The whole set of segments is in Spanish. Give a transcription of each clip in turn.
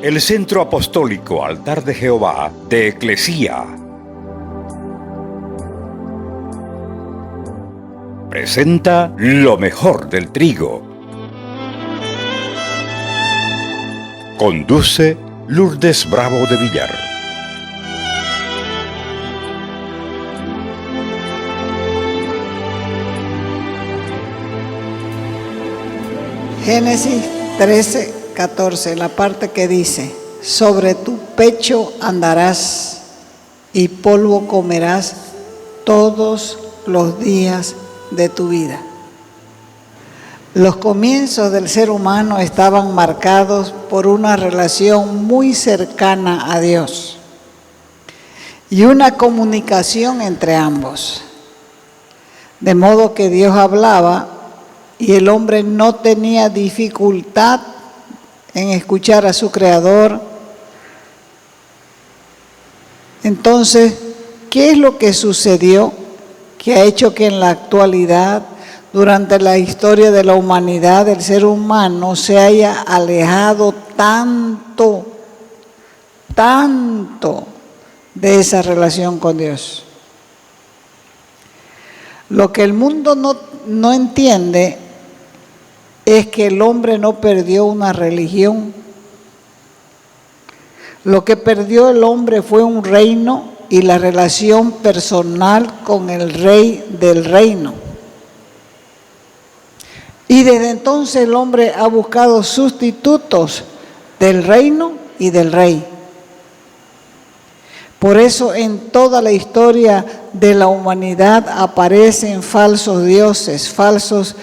El Centro Apostólico Altar de Jehová de Eclesía presenta lo mejor del trigo. Conduce Lourdes Bravo de Villar. Génesis 13:14, la parte que dice: sobre tu pecho andarás y polvo comerás todos los días de tu vida. Los comienzos del ser humano estaban marcados por una relación muy cercana a Dios y una comunicación entre ambos. De modo que Dios hablaba y el hombre no tenía dificultad en escuchar a su Creador. Entonces, ¿qué es lo que sucedió que ha hecho que en la actualidad, durante la historia de la humanidad, el ser humano se haya alejado tanto de esa relación con Dios? Lo que el mundo no entiende es que el hombre no perdió una religión. Lo que perdió el hombre fue un reino y la relación personal con el rey del reino. Y desde entonces el hombre ha buscado sustitutos del reino y del rey. Por eso en toda la historia de la humanidad aparecen falsos dioses, falsos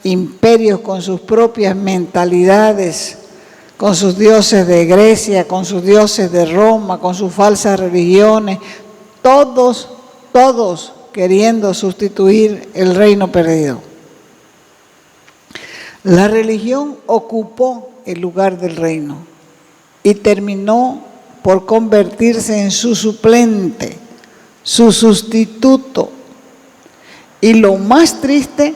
imperios con sus propias mentalidades, con sus dioses de Grecia, con sus dioses de Roma, con sus falsas religiones, todos queriendo sustituir el reino perdido. La religión ocupó el lugar del reino y terminó por convertirse en su suplente, su sustituto. Y lo más triste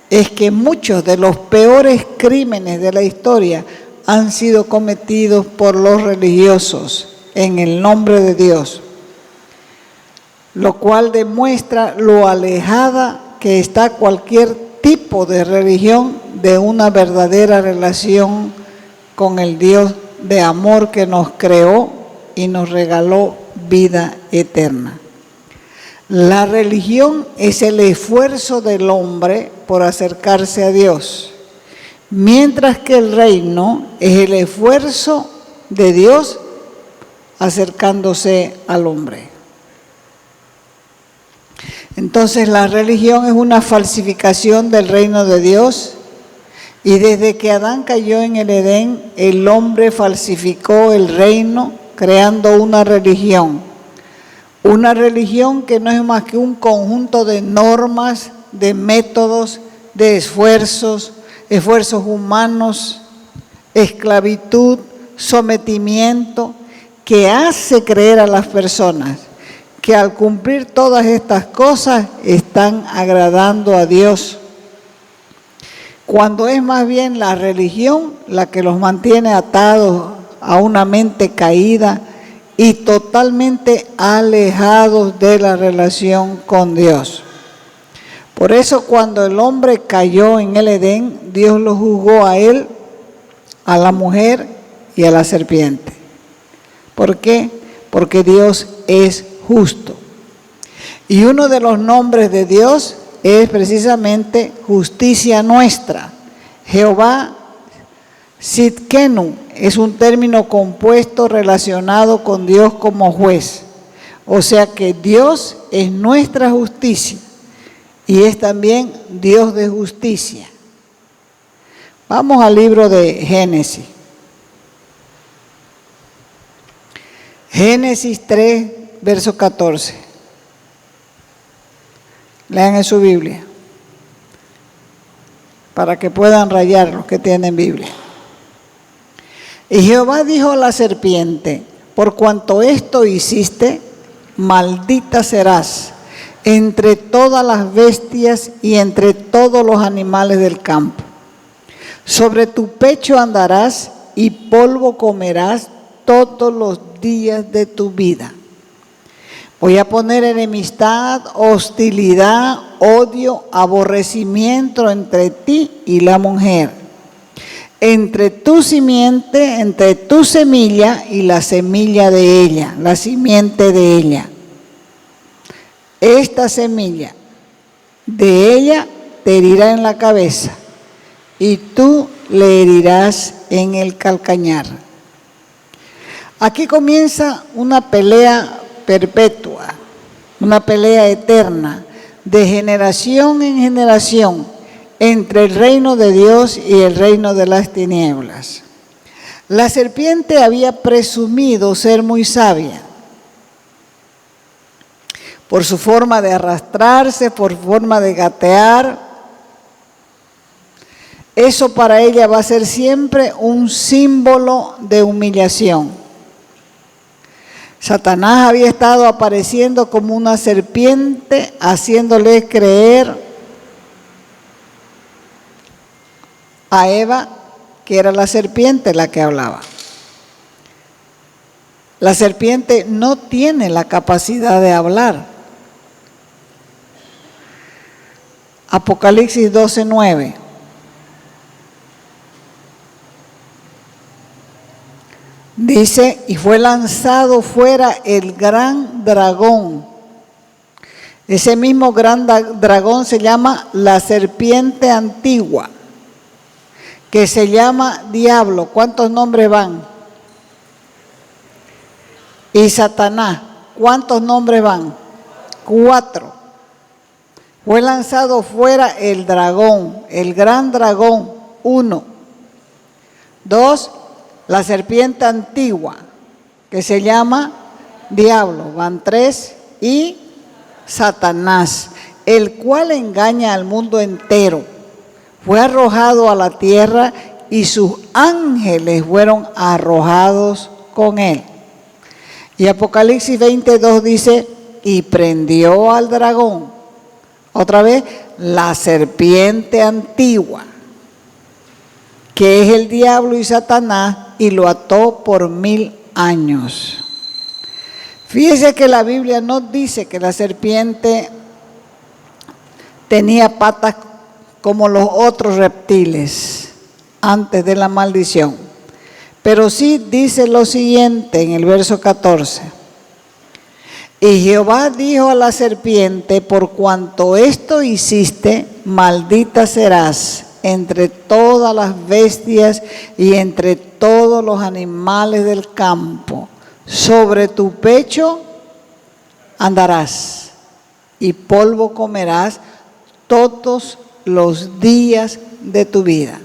es que muchos de los peores crímenes de la historia han sido cometidos por los religiosos en el nombre de Dios, lo cual demuestra lo alejada que está cualquier tipo de religión de una verdadera relación con el Dios de amor que nos creó y nos regaló vida eterna. La religión es el esfuerzo del hombre por acercarse a Dios, mientras que el reino es el esfuerzo de Dios acercándose al hombre. Entonces la religión es una falsificación del reino de Dios, y desde que Adán cayó en el Edén, el hombre falsificó el reino creando una religión que no es más que un conjunto de normas, de métodos, de esfuerzos humanos, esclavitud, sometimiento, que hace creer a las personas que al cumplir todas estas cosas están agradando a Dios, cuando es más bien la religión la que los mantiene atados a una mente caída y totalmente alejados de la relación con Dios. Por eso cuando el hombre cayó en el Edén, Dios lo juzgó a él, a la mujer y a la serpiente. ¿Por qué? Porque Dios es justo. Y uno de los nombres de Dios es precisamente justicia nuestra. Jehová Sidkenu es un término compuesto relacionado con Dios como juez. O sea que Dios es nuestra justicia y es también Dios de justicia. Vamos al libro de Génesis. Génesis 3, verso 14. Lean en su Biblia, para que puedan rayar los que tienen Biblia. Y Jehová dijo a la serpiente: por cuanto esto hiciste, maldita serás entre todas las bestias y entre todos los animales del campo. Sobre tu pecho andarás y polvo comerás todos los días de tu vida. Voy a poner enemistad, hostilidad, odio, aborrecimiento entre ti y la mujer, entre tu simiente, entre tu semilla y la semilla de ella, la simiente de ella. Esta semilla de ella te herirá en la cabeza y tú le herirás en el calcañar. Aquí comienza una pelea perpetua, una pelea eterna, de generación en generación, entre el reino de Dios y el reino de las tinieblas. La serpiente había presumido ser muy sabia, por su forma de arrastrarse, por forma de gatear. Eso para ella va a ser siempre un símbolo de humillación. Satanás había estado apareciendo como una serpiente, haciéndole creer a Eva que era la serpiente la que hablaba. La serpiente no tiene la capacidad de hablar. Apocalipsis 12:9. Dice, y fue lanzado fuera el gran dragón. Ese mismo gran dragón se llama la serpiente antigua, que se llama diablo. ¿Cuántos nombres van? Y Satanás, ¿cuántos nombres van? 4. Fue lanzado fuera el dragón, el gran dragón, 1. 2, la serpiente antigua, que se llama diablo, van 3, y Satanás, el cual engaña al mundo entero. Fue arrojado a la tierra y sus ángeles fueron arrojados con él. Y Apocalipsis 22 dice, y prendió al dragón, otra vez, la serpiente antigua, que es el diablo y Satanás, y lo ató por 1000 años. Fíjese que la Biblia no dice que la serpiente tenía patas como los otros reptiles antes de la maldición, pero sí dice lo siguiente en el verso 14. Y Jehová dijo a la serpiente, por cuanto esto hiciste, maldita serás entre todas las bestias y entre todos los animales del campo. Sobre tu pecho andarás y polvo comerás todos los días de tu vida.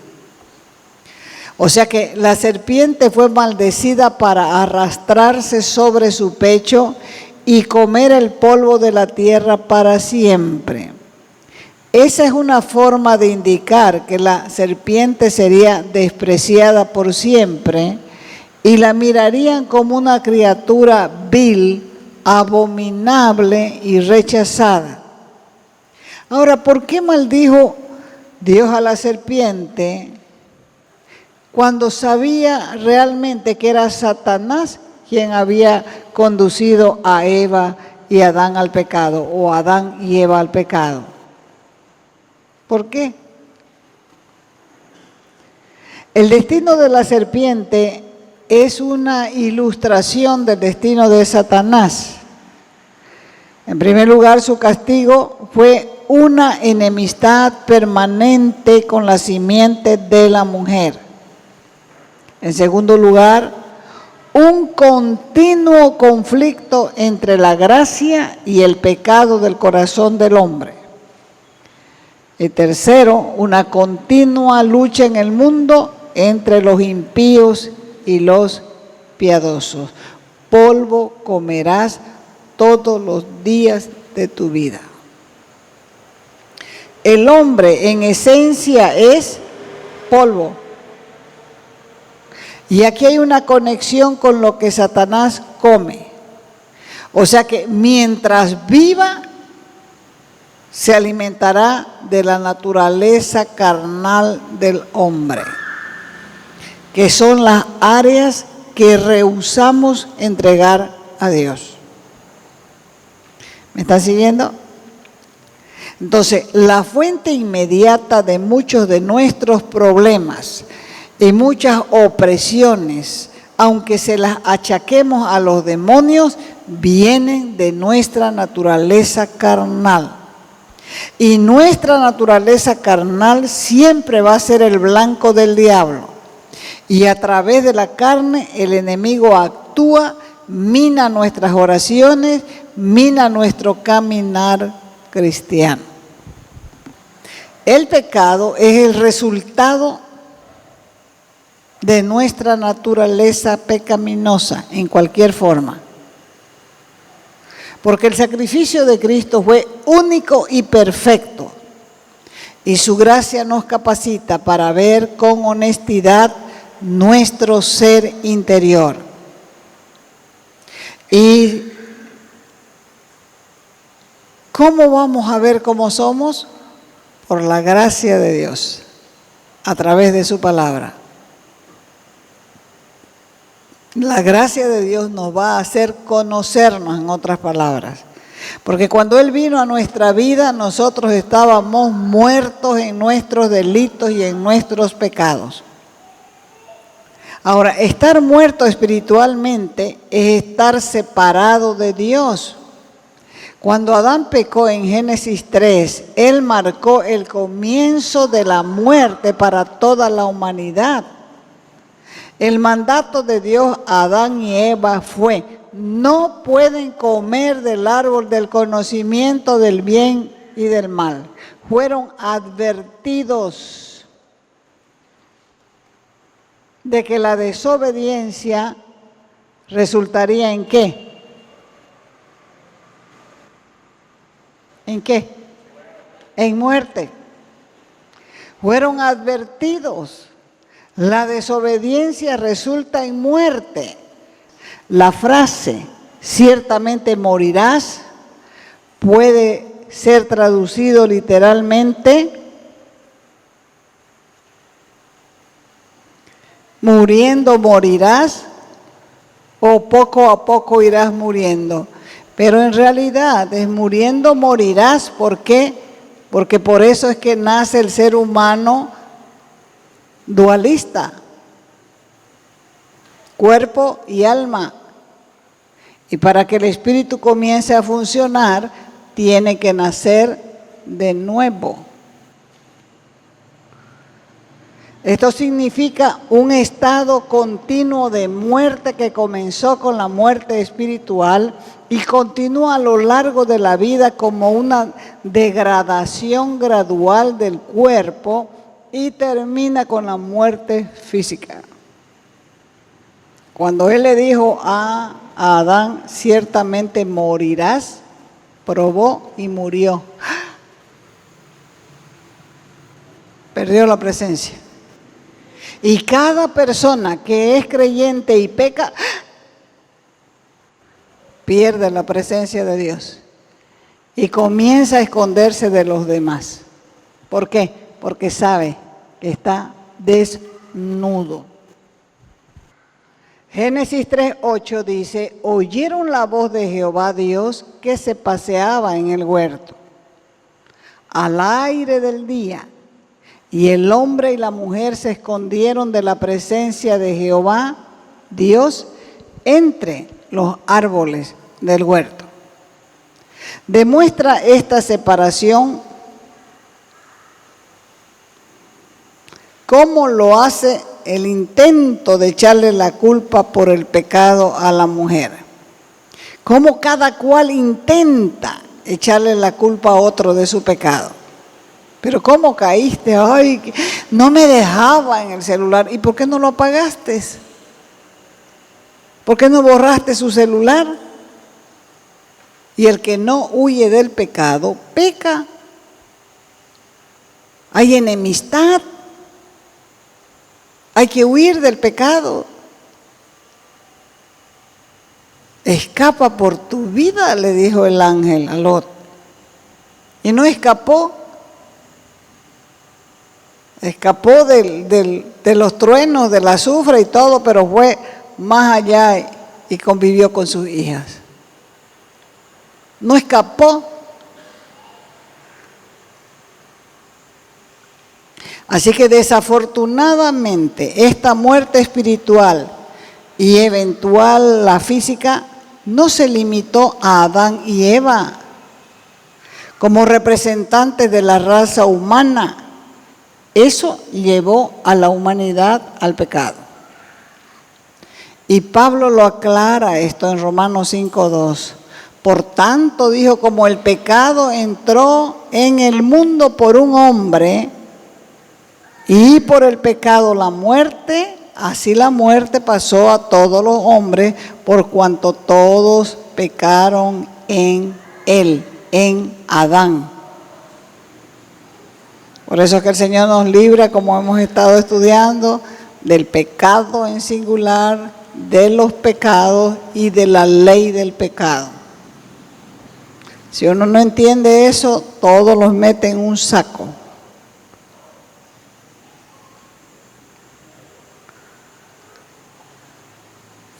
O sea que la serpiente fue maldecida para arrastrarse sobre su pecho y comer el polvo de la tierra para siempre. Esa es una forma de indicar que la serpiente sería despreciada por siempre y la mirarían como una criatura vil, abominable y rechazada. Ahora, ¿por qué maldijo Dios a la serpiente cuando sabía realmente que era Satanás quien había conducido a Eva y Adán al pecado, o Adán y Eva al pecado? ¿Por qué? El destino de la serpiente es una ilustración del destino de Satanás. En primer lugar, su castigo fue una enemistad permanente con la simiente de la mujer. En segundo lugar, un continuo conflicto entre la gracia y el pecado del corazón del hombre. Y tercero, una continua lucha en el mundo entre los impíos y los piadosos. Polvo comerás todos los días de tu vida. El hombre en esencia es polvo. Y aquí hay una conexión con lo que Satanás come. O sea que mientras viva, se alimentará de la naturaleza carnal del hombre. que son las áreas que rehusamos entregar a Dios. ¿Me están siguiendo? Entonces, la fuente inmediata de muchos de nuestros problemas y muchas opresiones, aunque se las achaquemos a los demonios, vienen de nuestra naturaleza carnal. Y nuestra naturaleza carnal siempre va a ser el blanco del diablo. Y a través de la carne el enemigo actúa, mina nuestras oraciones, mina nuestro caminar cristiano. El pecado es el resultado de nuestra naturaleza pecaminosa en cualquier forma. Porque el sacrificio de Cristo fue único y perfecto. Y su gracia nos capacita para ver con honestidad nuestro ser interior. ¿Y cómo vamos a ver cómo somos? Por la gracia de Dios, a través de su palabra. La gracia de Dios nos va a hacer conocernos, en otras palabras. Porque cuando Él vino a nuestra vida, nosotros estábamos muertos en nuestros delitos y en nuestros pecados. Ahora, estar muerto espiritualmente es estar separado de Dios. Cuando Adán pecó en Génesis 3, él marcó el comienzo de la muerte para toda la humanidad. El mandato de Dios a Adán y Eva fue: no pueden comer del árbol del conocimiento del bien y del mal. Fueron advertidos de que la desobediencia resultaría ¿en qué? ¿En qué? En muerte. Fueron advertidos. La desobediencia resulta en muerte. La frase, ciertamente morirás, puede ser traducido literalmente, muriendo morirás, o poco a poco irás muriendo. Pero en realidad es muriendo morirás. ¿Por qué? Porque por eso es que nace el ser humano dualista, cuerpo y alma. Y para que el espíritu comience a funcionar, tiene que nacer de nuevo. Esto significa un estado continuo de muerte que comenzó con la muerte espiritual y continúa a lo largo de la vida como una degradación gradual del cuerpo y termina con la muerte física. Cuando Él le dijo a Adán, ciertamente morirás, probó y murió. Perdió la presencia. Y cada persona que es creyente y peca, pierde la presencia de Dios y comienza a esconderse de los demás. ¿Por qué? Porque sabe que está desnudo. Génesis 3:8 dice: oyeron la voz de Jehová Dios que se paseaba en el huerto al aire del día, y el hombre y la mujer se escondieron de la presencia de Jehová Dios entre los árboles del huerto. Demuestra esta separación cómo lo hace el intento de echarle la culpa por el pecado a la mujer. Cómo cada cual intenta echarle la culpa a otro de su pecado. Pero ¿cómo caíste? Ay, no me dejaba en el celular. ¿Y por qué no lo apagaste? ¿Por qué no borraste su celular? Y el que no huye del pecado, peca. Hay enemistad. Hay que huir del pecado. Escapa por tu vida, le dijo el ángel a Lot. Y no escapó. Escapó de los truenos, del azufre y todo, pero fue más allá y convivió con sus hijas. No escapó. Así que desafortunadamente esta muerte espiritual y eventual la física no se limitó a Adán y Eva como representantes de la raza humana. Eso llevó a la humanidad al pecado. Y Pablo lo aclara esto en Romanos 5:2. Por tanto, dijo, como el pecado entró en el mundo por un hombre, y por el pecado la muerte, así la muerte pasó a todos los hombres, por cuanto todos pecaron en él, en Adán. Por eso es que el Señor nos libra, como hemos estado estudiando, del pecado en singular, de los pecados y de la ley del pecado. Si uno no entiende eso, todos los mete en un saco.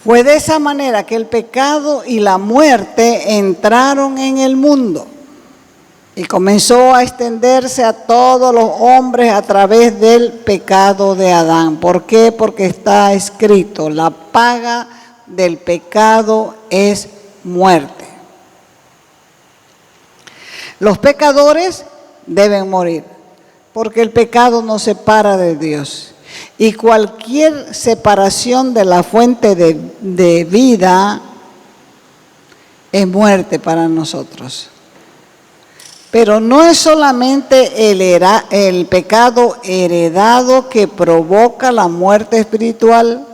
Fue de esa manera que el pecado y la muerte entraron en el mundo y comenzó a extenderse a todos los hombres a través del pecado de Adán. ¿Por qué? Porque está escrito, la paga del pecado es muerte. Los pecadores deben morir, porque el pecado nos separa de Dios. Y cualquier separación de la fuente de vida es muerte para nosotros. Pero no es solamente el pecado heredado que provoca la muerte espiritual.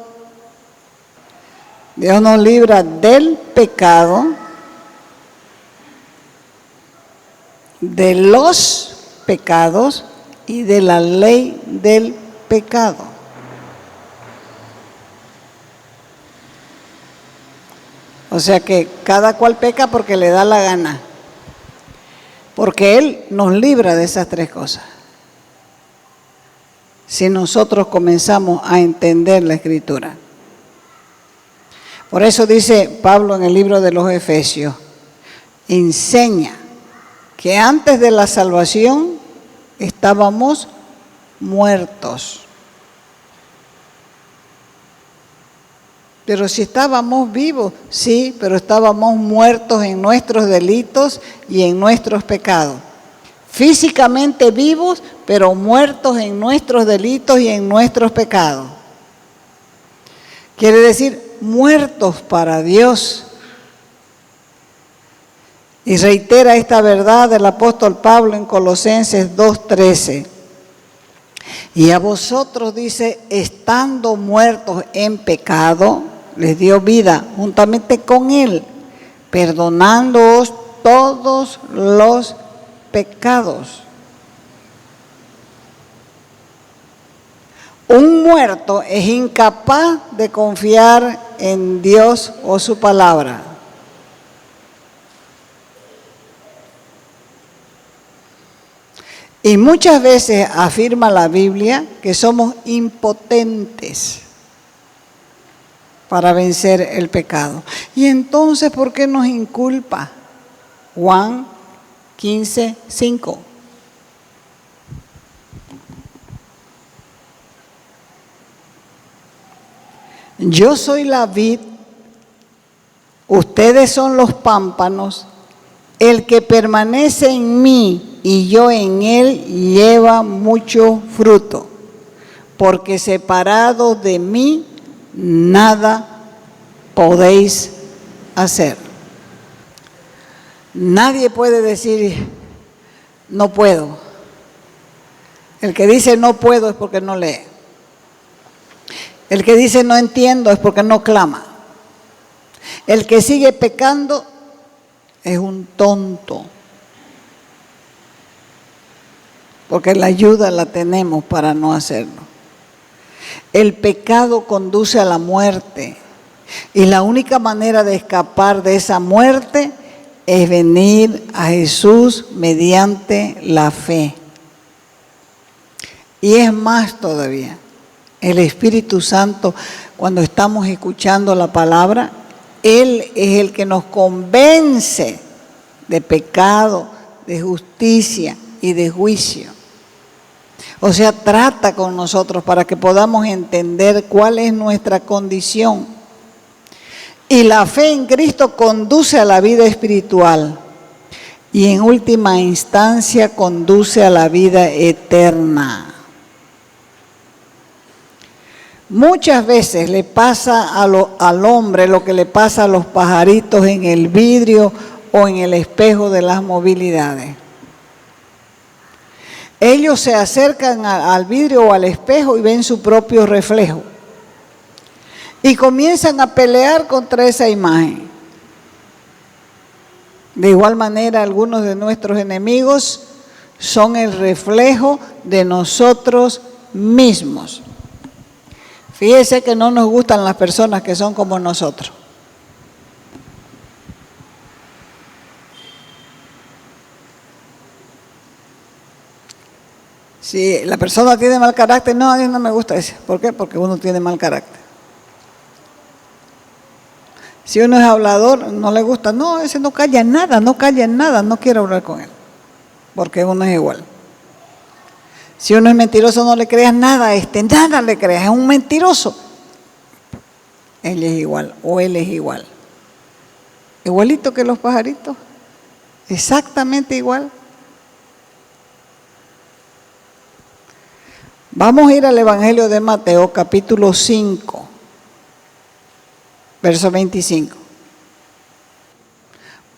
Dios nos libra del pecado, de los pecados y de la ley del pecado. O sea que cada cual peca porque le da la gana, porque Él nos libra de esas tres cosas. Si nosotros comenzamos a entender la Escritura. Por eso dice Pablo en el libro de los Efesios, enseña que antes de la salvación estábamos muertos. Pero si estábamos vivos, sí, pero estábamos muertos en nuestros delitos y en nuestros pecados. Físicamente vivos, pero muertos en nuestros delitos y en nuestros pecados. Quiere decir, muertos para Dios. Y reitera esta verdad del apóstol Pablo en Colosenses 2:13. Y a vosotros, dice, estando muertos en pecado, les dio vida juntamente con Él, perdonándoos todos los pecados. Un muerto es incapaz de confiar en Dios o su palabra. Y muchas veces afirma la Biblia que somos impotentes para vencer el pecado. Y entonces, ¿por qué nos inculpa? Juan 15:5. Yo soy la vid, ustedes son los pámpanos, el que permanece en mí y yo en él lleva mucho fruto, porque separados de mí nada podéis hacer. Nadie puede decir no puedo. El que dice no puedo es porque no lee. El que dice no entiendo es porque no clama. El que sigue pecando es un tonto. Porque la ayuda la tenemos para no hacerlo. El pecado conduce a la muerte. Y la única manera de escapar de esa muerte es venir a Jesús mediante la fe. Y es más todavía, el Espíritu Santo, cuando estamos escuchando la palabra, Él es el que nos convence de pecado, de justicia y de juicio. O sea, trata con nosotros para que podamos entender cuál es nuestra condición. Y la fe en Cristo conduce a la vida espiritual y en última instancia conduce a la vida eterna. Muchas veces le pasa al hombre lo que le pasa a los pajaritos en el vidrio o en el espejo de las movilidades. Ellos se acercan al vidrio o al espejo y ven su propio reflejo. Y comienzan a pelear contra esa imagen. De igual manera, algunos de nuestros enemigos son el reflejo de nosotros mismos. Fíjese que no nos gustan las personas que son como nosotros. Si la persona tiene mal carácter, no, a mí no me gusta ese. ¿Por qué? Porque uno tiene mal carácter. Si uno es hablador, no le gusta, no, ese no calla nada, no quiero hablar con él, porque uno es igual. Si uno es mentiroso, no le creas nada, nada le creas, es un mentiroso. Él es igual, o él es igual. Igualito que los pajaritos, exactamente igual. Vamos a ir al Evangelio de Mateo, capítulo 5. Verso 25.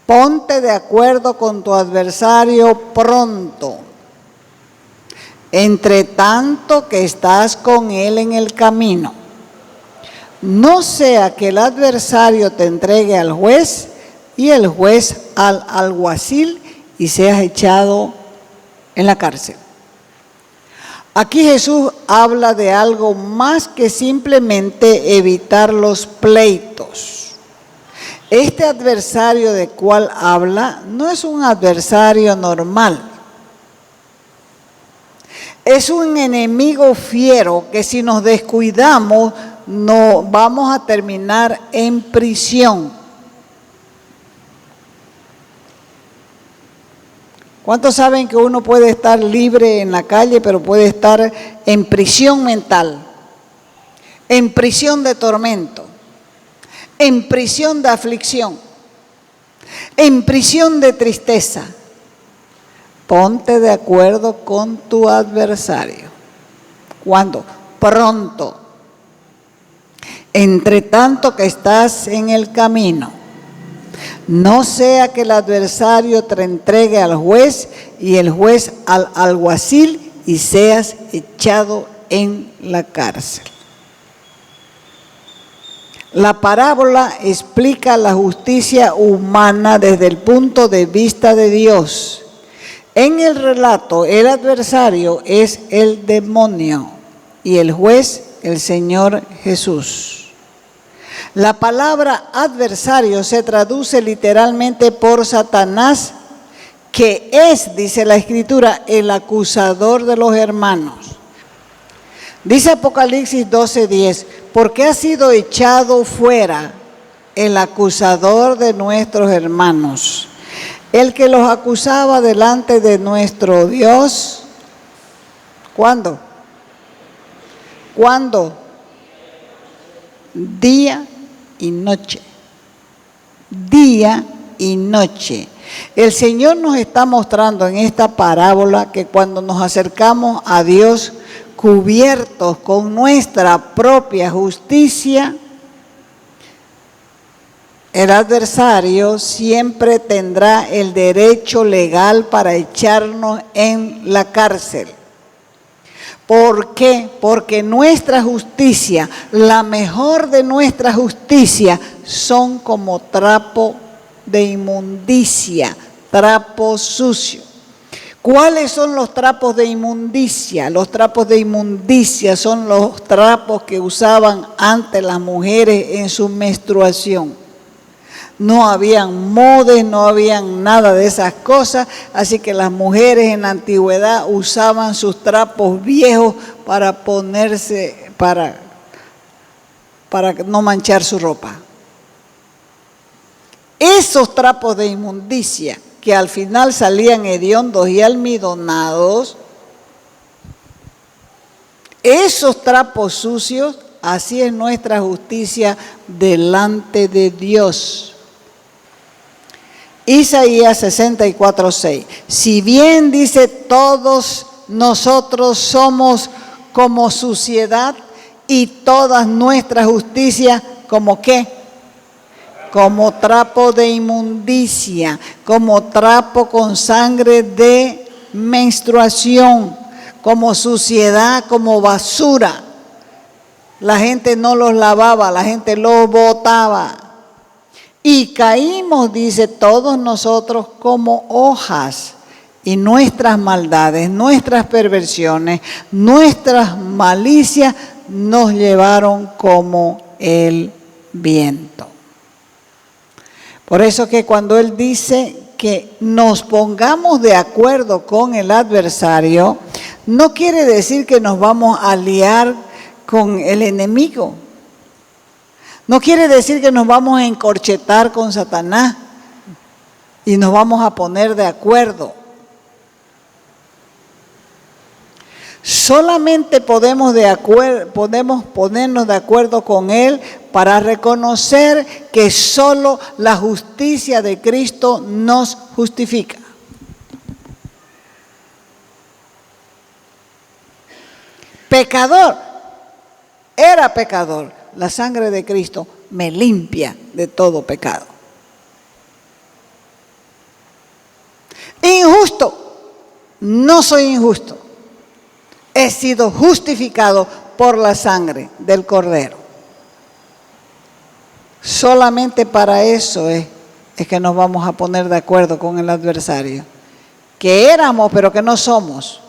Ponte de acuerdo con tu adversario pronto, entre tanto que estás con él en el camino. No sea que el adversario te entregue al juez y el juez al alguacil y seas echado en la cárcel. Aquí Jesús habla de algo más que simplemente evitar los pleitos. Este adversario del cual habla no es un adversario normal. Es un enemigo fiero que si nos descuidamos no vamos a terminar en prisión. ¿Cuántos saben que uno puede estar libre en la calle, pero puede estar en prisión mental, en prisión de tormento, en prisión de aflicción, en prisión de tristeza? Ponte de acuerdo con tu adversario. ¿Cuándo? Pronto. Entre tanto que estás en el camino. No sea que el adversario te entregue al juez y el juez al alguacil y seas echado en la cárcel. La parábola explica la justicia humana desde el punto de vista de Dios. En el relato, el adversario es el demonio y el juez el Señor Jesús. La palabra adversario se traduce literalmente por Satanás, que es, dice la Escritura, el acusador de los hermanos. Dice Apocalipsis 12:10, porque ha sido echado fuera el acusador de nuestros hermanos, el que los acusaba delante de nuestro Dios. ¿Cuándo? ¿Cuándo? Día y noche. Día y noche. El Señor nos está mostrando en esta parábola que cuando nos acercamos a Dios cubiertos con nuestra propia justicia, el adversario siempre tendrá el derecho legal para echarnos en la cárcel. ¿Por qué? Porque nuestra justicia, la mejor de nuestra justicia, son como trapo de inmundicia, trapo sucio. ¿Cuáles son los trapos de inmundicia? Los trapos de inmundicia son los trapos que usaban antes las mujeres en su menstruación. No habían modes, no habían nada de esas cosas, así que las mujeres en la antigüedad usaban sus trapos viejos para ponerse, para no manchar su ropa. Esos trapos de inmundicia que al final salían hediondos y almidonados, esos trapos sucios, así es nuestra justicia delante de Dios. Isaías 64:6. Si bien dice todos nosotros somos como suciedad y todas nuestras justicias como ¿qué? Como trapo de inmundicia, como trapo con sangre de menstruación, como suciedad, como basura. La gente no los lavaba, la gente los botaba. Y caímos, dice, todos nosotros como hojas, y nuestras maldades, nuestras perversiones, nuestras malicias nos llevaron como el viento. Por eso que cuando él dice que nos pongamos de acuerdo con el adversario, no quiere decir que nos vamos a aliar con el enemigo. No quiere decir que nos vamos a encorchetar con Satanás y nos vamos a poner de acuerdo. Solamente podemos ponernos de acuerdo con él para reconocer que solo la justicia de Cristo nos justifica. Pecador, era pecador. La sangre de Cristo me limpia de todo pecado. Injusto, no soy injusto. He sido justificado por la sangre del Cordero. Solamente para eso es que nos vamos a poner de acuerdo con el adversario. Que éramos, pero que no somos.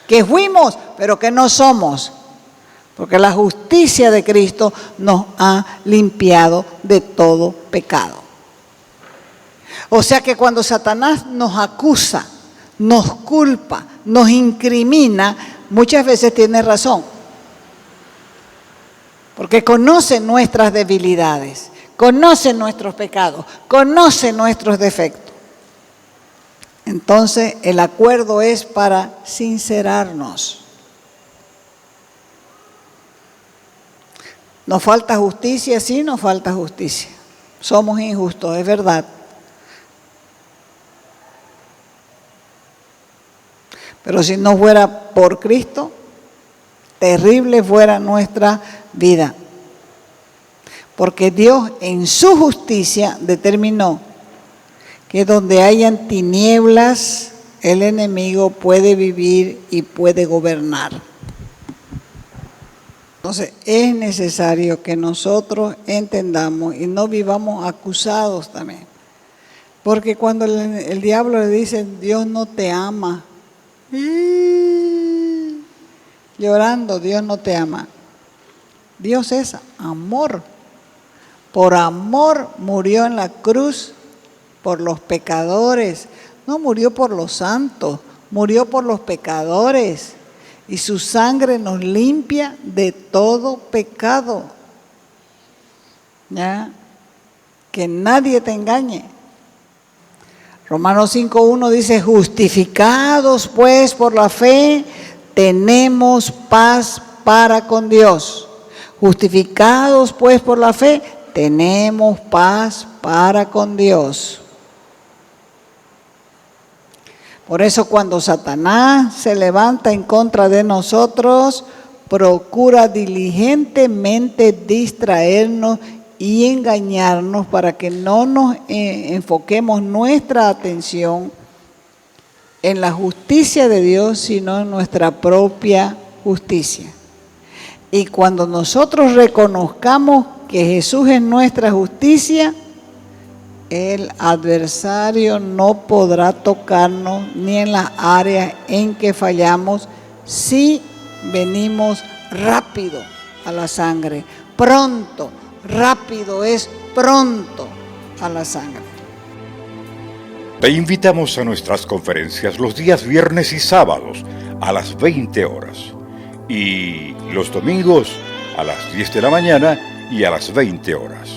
Que fuimos, pero que no somos. Porque la justicia de Cristo nos ha limpiado de todo pecado. O sea que cuando Satanás nos acusa, nos culpa, nos incrimina, muchas veces tiene razón. Porque conoce nuestras debilidades, conoce nuestros pecados, conoce nuestros defectos. Entonces el acuerdo es para sincerarnos. ¿Nos falta justicia? Sí, nos falta justicia. Somos injustos, es verdad. Pero si no fuera por Cristo, terrible fuera nuestra vida. Porque Dios en su justicia determinó que donde hayan tinieblas, el enemigo puede vivir y puede gobernar. Entonces es necesario que nosotros entendamos y no vivamos acusados también. Porque cuando el diablo le dice, Dios no te ama, llorando, Dios no te ama. Dios es amor. Por amor murió en la cruz por los pecadores. No murió por los santos, murió por los pecadores. Y su sangre nos limpia de todo pecado. ¿Ya? Que nadie te engañe. Romanos 5:1 dice, justificados pues por la fe, tenemos paz para con Dios. Justificados pues por la fe, tenemos paz para con Dios. Por eso cuando Satanás se levanta en contra de nosotros, procura diligentemente distraernos y engañarnos para que no nos enfoquemos nuestra atención en la justicia de Dios, sino en nuestra propia justicia. Y cuando nosotros reconozcamos que Jesús es nuestra justicia, el adversario no podrá tocarnos ni en las áreas en que fallamos si venimos rápido a la sangre. Pronto, rápido es pronto. a la sangre. Te invitamos a nuestras conferencias los días viernes y sábados a las 20 horas y los domingos a las 10 de la mañana y a las 20 horas.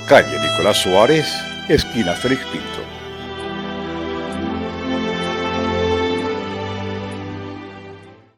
Calle Nicolás Suárez, esquina Félix Pinto.